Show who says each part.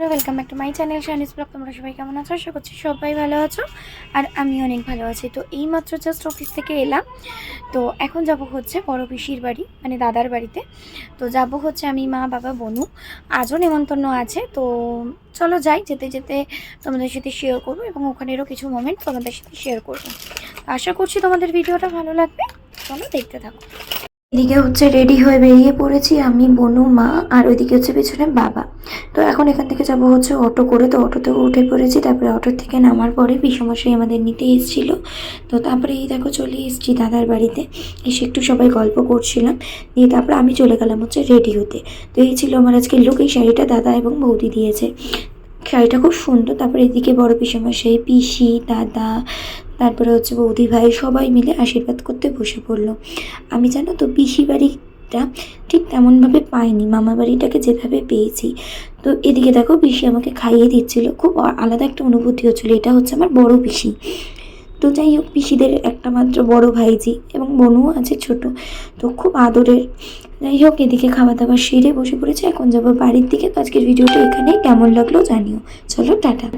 Speaker 1: বন্ধুরা, welcome back to my channel Shani's blog. তোমরা সবাই কেমন আছো? আশা করছি সবাই ভালো আছো, আর আমি অনেক ভালো আছি। তো এইমাত্র জাস্ট অফিস থেকে এলাম। তো এখন যাব হচ্ছে বড় পিসির বাড়ি, মানে দাদার বাড়িতে। তো যাব হচ্ছে আমি, মা, বাবা, বনু। আজও নেমন্তন্ন আছে। তো চলো যাই, যেতে যেতে তোমাদের সাথে শেয়ার করবো এবং ওখানেরও কিছু মোমেন্ট তোমাদের সাথে শেয়ার করবো। আশা করছি তোমাদের ভিডিওটা ভালো লাগবে। চলো দেখতে থাকো। এদিকে হচ্ছে রেডি হয়ে বেরিয়ে পড়েছি আমি, বনু, মা, আর ওইদিকে হচ্ছে পেছনে বাবা। তো এখন এখান থেকে যাব হচ্ছে অটো করে। তো অটোতে উঠে পড়েছি। তারপরে অটো থেকে নামার পরে পিসমশাই আমাদের নিতে এসেছিল। তো তারপরে এই দেখো চলে এসেছি দাদার বাড়িতে। এসে একটু সবাই গল্প করছিলাম, দিয়ে তারপরে আমি চলে গেলাম হচ্ছে রেডি হতে। তো এই ছিল আমার আজকের লুক। এই শাড়িটা দাদা এবং বৌদি দিয়েছে, শাড়িটা খুব সুন্দর। তারপরে এদিকে বড় পিসমশাই, পিসি, দাদা, তারপরে হচ্ছে বৌদি ভাই সবাই মিলে আশীর্বাদ করতে বসে পড়লো। আমি জানো তো পিসি বাড়িটা ঠিক তেমনভাবে পাইনি, মামা বাড়িটাকে যেভাবে পেয়েছি। তো এদিকে দেখো পিসি আমাকে খাইয়ে দিচ্ছিল, খুব আলাদা একটা অনুভূতি হচ্ছিলো। এটা হচ্ছে আমার বড় পিসি। তো যাই হোক, পিসিদের একটা মাত্র বড় ভাইজি এবং বোনও আছে ছোট, তো খুব আদরের। যাই হোক, এদিকে খাওয়া দাওয়া সেরে বসে পড়েছে। এখন যাবো বাড়ির দিকে। তো আজকের ভিডিওটা এখানেই, কেমন লাগলো জানিও। চলো টাটা।